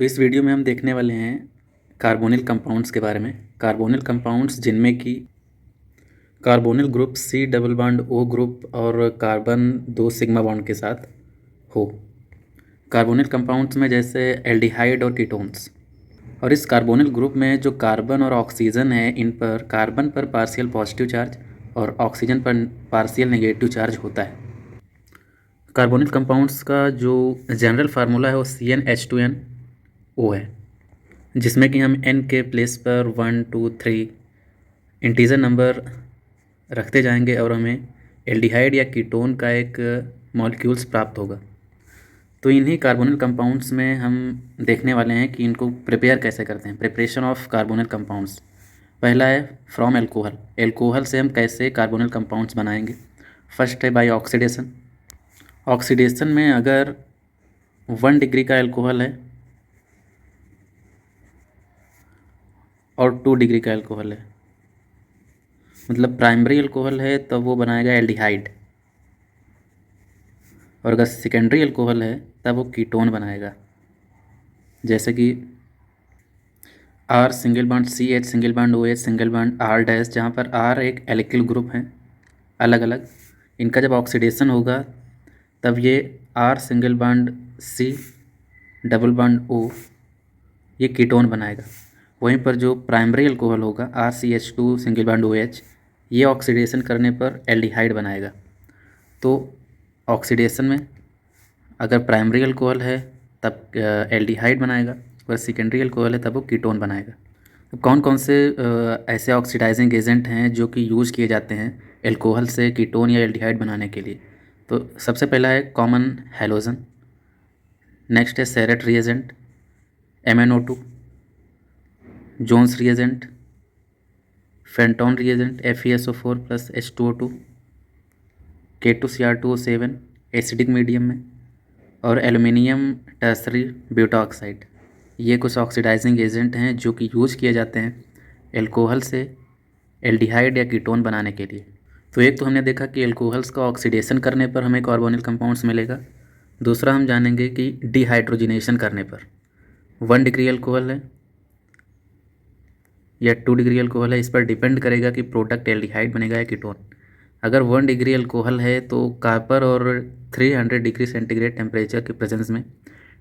तो इस वीडियो में हम देखने वाले हैं कार्बोनिल कंपाउंड्स के बारे में। कार्बोनिल कंपाउंड्स जिनमें कि carbonyl group C double bond O group और कार्बन 2 सिग्मा बॉन्ड के साथ हो। कार्बोनिल कंपाउंड्स में जैसे एल्डिहाइड और कीटोन्स। और इस कार्बोनिल ग्रुप में जो कार्बन और ऑक्सीजन है, इन पर कार्बन पर पार्शियल पॉजिटिव चार्ज और ऑक्सीजन पर पार्शियल नेगेटिव चार्ज होता है। कार्बोनिल कंपाउंड्स का जो जनरल फार्मूला है वो CnH2nO है, जिसमें कि हम n के प्लेस पर 1, 2, 3 इंटीजर नंबर रखते जाएंगे और हमें एल्डिहाइड या कीटोन का एक मॉलिक्यूल्स प्राप्त होगा। तो इन्हीं कार्बोनिल कंपाउंड्स में हम देखने वाले हैं कि इनको प्रिपेयर कैसे करते हैं। Preparation of carbonyl compounds. पहला है फ्रॉम एल्कोहल। एल्कोहल से हम कैसे कार्बोनिल कंपाउंड्स बनाएंगे। फर्स्ट है बाय ऑक्सीडेशन। ऑक्सीडेशन में अगर 1 डिग्री का एल्कोहल है और 2 डिग्री का एल्कोहल है, मतलब प्राइमरी एल्कोहल है, तब वो बनाएगा एल्डिहाइड, और अगर सेकेंडरी एल्कोहल है तब वो कीटोन बनाएगा। जैसे कि R single bond CH single bond OH single bond R dash, जहाँ पर R एक एल्किल ग्रुप है अलग अलग। इनका जब ऑक्सीडेशन होगा तब ये R single bond C double bond O ये कीटोन बनाएगा। वहीं पर जो प्राइमरी एल्कोहल होगा RCH2 सिंगल बॉन्ड OH, ये ऑक्सीडेशन करने पर एल्डिहाइड बनाएगा। तो ऑक्सीडेशन में अगर प्राइमरी अल्कोहल है तब एल्डिहाइड बनाएगा, और सेकेंडरी अल्कोहल है तब वो कीटोन बनाएगा। तो कौन कौन से ऐसे ऑक्सीडाइजिंग एजेंट हैं जो कि यूज़ किए जाते हैं एल्कोहल से कीटोन या एल्डिहाइड बनाने के लिए। तो सबसे पहला है कॉमन हैलोजन, नेक्स्ट है Sarett reagent, MnO2, Jones reagent, Fenton reagent FeSO4 plus H2O2, K2Cr2O7 acidic medium में, और एल्युमिनियम टर्सरी ब्यूटाऑक्साइड। ये कुछ ऑक्सीडाइजिंग एजेंट हैं जो कि यूज़ किए जाते हैं एल्कोहल से एल्डिहाइड या कीटोन बनाने के लिए। तो एक तो हमने देखा कि एल्कोहल्स का ऑक्सीडेशन करने पर हमें कार्बोनिल कंपाउंड्स मिलेगा। दूसरा हम जानेंगे कि डिहाइड्रोजिनेशन करने पर 1 डिग्री अल्कोहल है या 2 डिग्री अल्कोहल है, इस पर डिपेंड करेगा कि प्रोडक्ट एल्डिहाइड बनेगा या कीटोन। अगर 1 डिग्री अल्कोहल है तो कॉपर और 300 डिग्री सेंटीग्रेड टेम्परेचर के प्रेजेंस में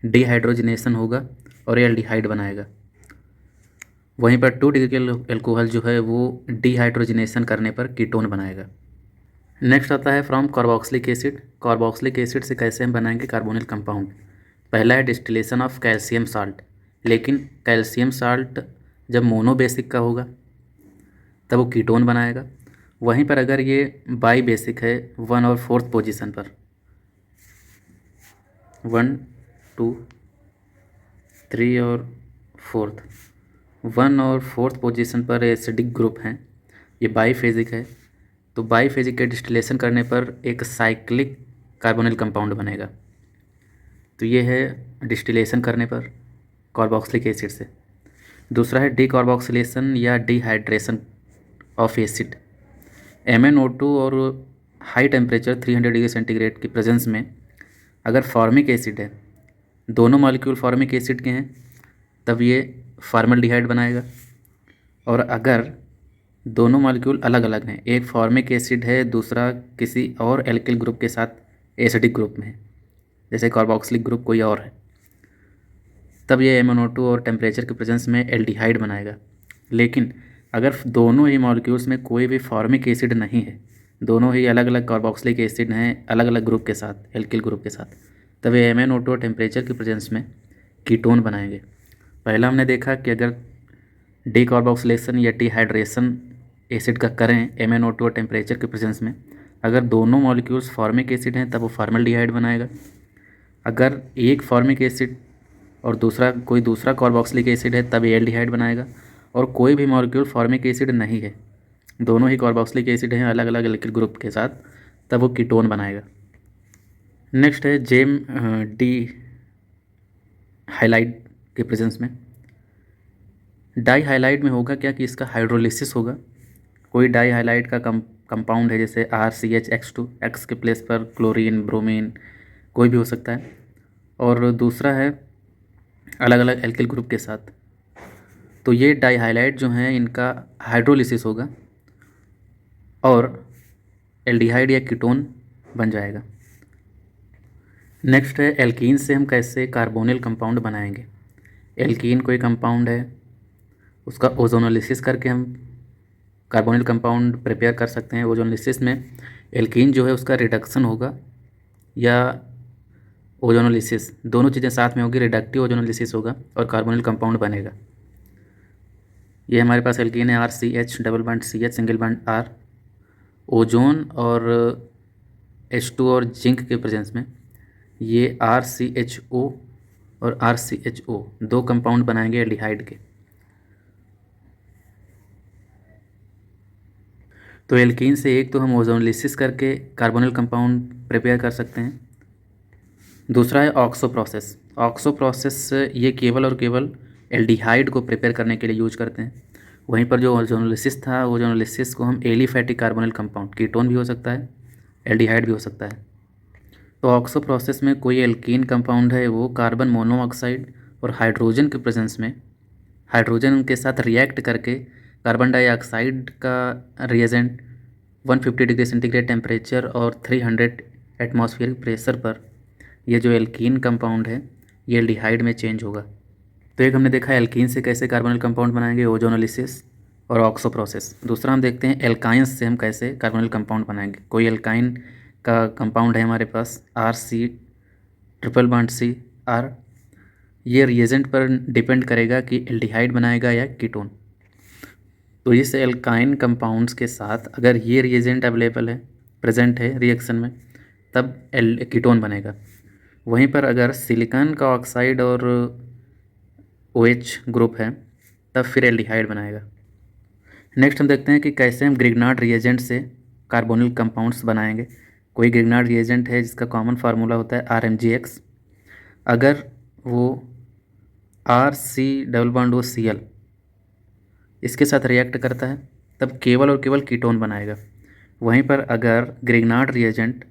डिहाइड्रोजिनेशन होगा और ये एल्डिहाइड बनाएगा। वहीं पर 2 डिग्री अल्कोहल जो है वो डिहाइड्रोजिनेशन करने पर कीटोन बनाएगा। नेक्स्ट आता है from carboxylic acid. Carboxylic acid से कैसे हम बनाएंगे कार्बोनिल कंपाउंड। पहला है डिस्टिलेशन ऑफ कैल्शियम साल्ट, लेकिन कैल्शियम साल्ट जब मोनो बेसिक का होगा तब वो कीटोन बनाएगा। वहीं पर अगर ये बाई बेसिक है 1 और 4th पोजीशन पर, 1, 2, 3 और 4th, 1 और 4th पोजीशन पर एसिडिक ग्रुप हैं, ये बाईफेजिक है। तो बाईफेजिक के डिस्टिलेशन करने पर एक साइक्लिक कार्बोनिल कंपाउंड बनेगा। तो ये है डिस्टिलेशन करने पर कार्बोक्सिलिक एसिड से। दूसरा है डीकार्बोक्सिलेशन या डिहाइड्रेशन ऑफ एसिड। MnO2 और हाई टेम्परेचर 300 डिग्री सेंटीग्रेड की प्रेजेंस में अगर फॉर्मिक एसिड है, दोनों मॉलिक्यूल फॉर्मिक एसिड के हैं, तब ये फॉर्मल्डिहाइड बनाएगा। और अगर दोनों मॉलिक्यूल अलग अलग हैं, एक फॉर्मिक एसिड है दूसरा किसी और एल्किल ग्रुप के साथ एसिडिक ग्रुप में है, जैसे कार्बोक्सिलिक ग्रुप कोई और है, तब ये MnO2 और टेम्परेचर के प्रेजेंस में एल्डिहाइड बनाएगा। लेकिन अगर दोनों ही मॉलिक्यूल्स में कोई भी फॉर्मिक एसिड नहीं है, दोनों ही अलग अलग कार्बोक्सिलिक एसिड हैं अलग अलग ग्रुप के साथ, एल्किल ग्रुप के साथ, तब ये MnO2 और टेम्परेचर के प्रेजेंस में कीटोन बनाएंगे। पहला हमने देखा कि अगर डीकार्बोक्सिलेशन या डिहाइड्रेशन एसिड का करें MnO2 और टेम्परेचर के प्रेजेंस में, अगर दोनों मॉलिक्यूल्स फॉर्मिक एसिड हैं तब वो फॉर्मल्डिहाइड बनाएगा। अगर एक फॉर्मिक एसिड और कोई दूसरा कार्बोक्सिलिक एसिड है तब एल्डिहाइड बनाएगा। और कोई भी मॉलिक्यूल फॉर्मिक एसिड नहीं है, दोनों ही कार्बोक्सिलिक एसिड हैं अलग अलग एल्किल ग्रुप के साथ, तब वो कीटोन बनाएगा। नेक्स्ट है जेम डी हाइलाइड के प्रेजेंस में। डाई हाइलाइड में होगा क्या कि इसका हाइड्रोलिसिस होगा। कोई डाई हाइलाइड का कंपाउंड है जैसे RCHX2, X के प्लेस पर क्लोरीन, ब्रोमीन कोई भी हो सकता है। और दूसरा है अलग अलग एल्किल ग्रुप के साथ। तो ये डाइहाइलाइड जो हैं इनका हाइड्रोलिसिस होगा और एल्डिहाइड या कीटोन बन जाएगा। नेक्स्ट है एल्कीन से हम कैसे कार्बोनिल कंपाउंड बनाएंगे। एल्कीन कोई कंपाउंड है, उसका ओजोनोलिसिस करके हम कार्बोनिल कंपाउंड प्रिपेयर कर सकते हैं। ओजोनोलिसिस में एल्कीन जो है उसका रिडक्शन होगा या ओजोनोलिसिस, दोनों चीज़ें साथ में होगी। रिडक्टिव ओजोनोलिसिस होगा और कार्बोनिल कंपाउंड बनेगा। ये हमारे पास एल्कीन है RCH double bond CH single bond R। Ozone और H2 और जिंक के प्रेजेंस में ये RCHO और RCHO दो कंपाउंड बनाएंगे एल्डिहाइड के। तो एल्कीन से एक तो हम ओजोनोलिसिस करके कार्बोनिल कंपाउंड प्रिपेयर कर सकते हैं। दूसरा है ऑक्सो प्रोसेस। ऑक्सो प्रोसेस ये केवल और केवल एल्डिहाइड को प्रिपेयर करने के लिए यूज करते हैं। वहीं पर जो ओजोनोलिसिस था, ओजोनोलिसिस को हम एलिफैटिक कार्बोनिल कंपाउंड, कीटोन भी हो सकता है, एल्डिहाइड भी हो सकता है। तो ऑक्सो प्रोसेस में कोई एल्कीन कंपाउंड है वो कार्बन मोनोऑक्साइड और हाइड्रोजन के प्रेजेंस में हाइड्रोजन के साथ रिएक्ट करके कार्बन डाइऑक्साइड का रिएजेंट 150 डिग्री सेंटीग्रेड टेम्परेचर और 300 एटमॉस्फेरिक प्रेशर पर ये जो एल्कीन कंपाउंड है ये एल्डिहाइड में चेंज होगा। तो एक हमने देखा एल्कीन से कैसे कार्बोनिल कंपाउंड बनाएंगे, ओजोनोलिसिस और ऑक्सो प्रोसेस। दूसरा हम देखते हैं एल्काइंस से हम कैसे कार्बोनिल कंपाउंड बनाएंगे। कोई एल्काइन का कंपाउंड है हमारे पास RC ट्रिपल बॉन्ड CR। ये रिएजेंट पर डिपेंड करेगा कि एल्डिहाइड बनाएगा या कीटोन। तो इस एल्काइन कंपाउंड्स के साथ अगर ये रिएजेंट अवेलेबल है, प्रेजेंट है रिएक्शन में, तब कीटोन बनेगा। वहीं पर अगर सिलिकॉन का ऑक्साइड और OH ग्रुप है तब फिर एल्डिहाइड बनाएगा। नेक्स्ट हम देखते हैं कि कैसे हम ग्रिग्नार्ड रिएजेंट से कार्बोनिल कंपाउंड्स बनाएंगे। कोई ग्रिग्नार्ड रिएजेंट है जिसका कॉमन फार्मूला होता है RMgX। अगर वो RC डबल बॉन्ड OCl इसके साथ रिएक्ट करता है तब केवल और केवल कीटोन बनाएगा। वहीं पर अगर ग्रिग्नार्ड रिएजेंट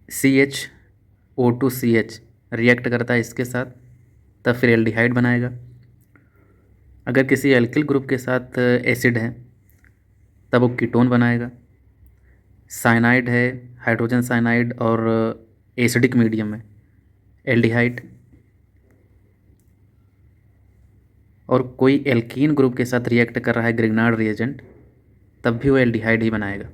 CHO2CH रिएक्ट करता है इसके साथ तब फिर एल्डिहाइड बनाएगा। अगर किसी एल्किल ग्रुप के साथ एसिड है तब वो कीटोन बनाएगा। साइनाइड है, हाइड्रोजन साइनाइड और एसिडिक मीडियम में एल्डिहाइड। और कोई एल्कीन ग्रुप के साथ रिएक्ट कर रहा है ग्रिग्नार्ड रिएजेंट तब भी वो एल्डिहाइड ही बनाएगा।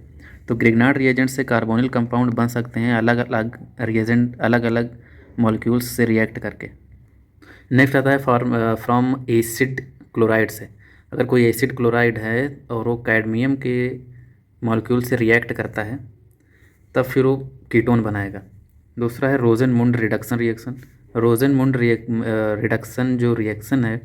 तो ग्रिग्नार्ड रिएजेंट से कार्बोनिल कंपाउंड बन सकते हैं अलग अलग रिएजेंट, अलग अलग मॉलिक्यूल्स से रिएक्ट करके। नेक्स्ट आता है फ्रॉम एसिड क्लोराइड से। अगर कोई एसिड क्लोराइड है और वो कैडमियम के मॉलिक्यूल से रिएक्ट करता है तब फिर वो कीटोन बनाएगा। दूसरा है रोजन-मुंड रिडक्शन रिएक्शन। रोजन-मुंड रिडक्शन जो रिएक्शन है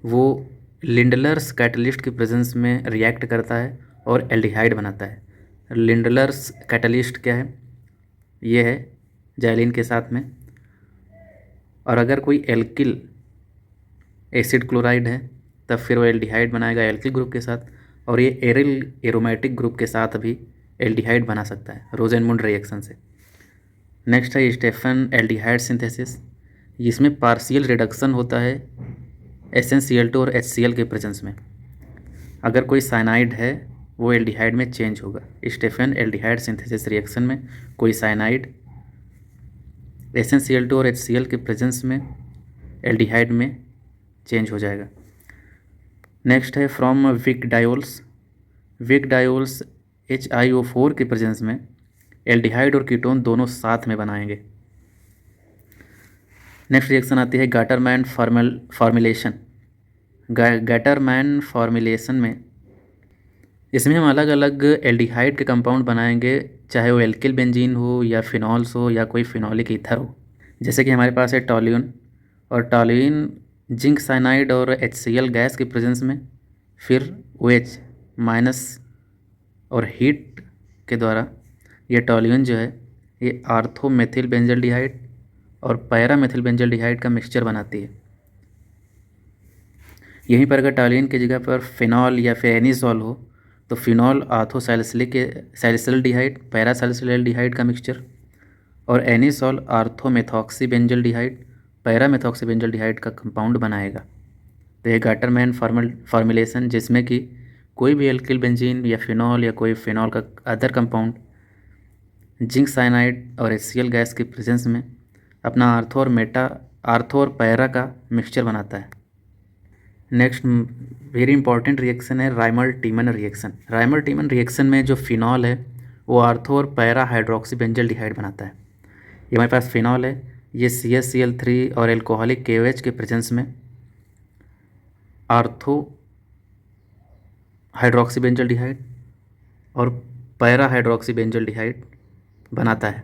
वो लिंडलर्स कैटलिस्ट के प्रेजेंस में रिएक्ट करता है और एल्डिहाइड बनाता है। लिंडलर्स कैटलिस्ट क्या है? ये है जाइलिन के साथ में। और अगर कोई एल्किल एसिड क्लोराइड है तब फिर वो एल्डिहाइड बनाएगा एल्किल ग्रुप के साथ, और ये एरिल एरोमेटिक ग्रुप के साथ भी एल्डिहाइड बना सकता है रोजन-मुंड रिएक्शन से। नेक्स्ट है स्टेफन एल्डिहाइड सिंथेसिस। जिसमें पार्शियल रिडक्शन होता है SnCl2 और HCl के प्रेजेंस में। अगर कोई साइनाइड है वो एल्डिहाइड में चेंज होगा। स्टेफन एल्डिहाइड सिंथेसिस रिएक्शन में कोई साइनाइड SnCl2 और HCl के प्रेजेंस में एल्डिहाइड में चेंज हो जाएगा। नेक्स्ट है from vic diols. Vic diols HiO4 के प्रेजेंस में एल्डिहाइड और कीटोन दोनों साथ में बनाएंगे। नेक्स्ट रिएक्शन आती है गैटरमैन फॉर्मुलेशन। गैटरमैन फॉर्मुलेशन में इसमें हम अलग अलग एल्डिहाइड के कंपाउंड बनाएंगे, चाहे वो एल्किल बेंजीन हो या फिनॉल्स हो या कोई फिनॉलिक ईथर हो। जैसे कि हमारे पास है टॉल्यून, और टॉल्यून जिंक साइनाइड और HCl गैस के प्रेजेंस में फिर OH माइनस और हीट के द्वारा ये टॉल्यून जो है ये आर्थो मेथिल बेंजल्डिहाइड और पैरा मेथिल बेंजल्डिहाइड का मिक्सचर बनाती है। यहीं पर अगर टॉल्यून की जगह पर फिनॉल या फिर एनिसॉल हो तो फिनॉल आर्थो सैलिसिल्डिहाइड पैरा सैलिसिल्डिहाइड का मिक्सचर, और एनिसॉल आर्थोमेथॉक्सीबेंजल्डिहाइड पैरामेथॉक्सीबेंजल्डिहाइड का कंपाउंड बनाएगा। तो ये गाटरमैन फॉर्मुलेशन जिसमें कि कोई भी एल्किल बेंजीन या फिनॉल या कोई फिनॉल का अदर कंपाउंड जिंक साइनाइड और HCl गैस की प्रेजेंस में अपना आर्थो और पैरा का मिक्सचर बनाता है। नेक्स्ट वेरी इंपॉर्टेंट रिएक्शन है राइमर टीमन रिएक्शन। राइमर टीमन रिएक्शन में जो फिनॉल है वो आर्थो और पैरा हाइड्रोक्सीबेंजल्डिहाइड बनाता है। ये हमारे पास फिनॉल है, ये CaCl3 और एल्कोहलिक KOH के प्रेजेंस में आर्थो हाइड्रोक्सीबेंजल्डिहाइड और पैरा हाइड्रोक्सीबेंजल्डिहाइड बनाता है।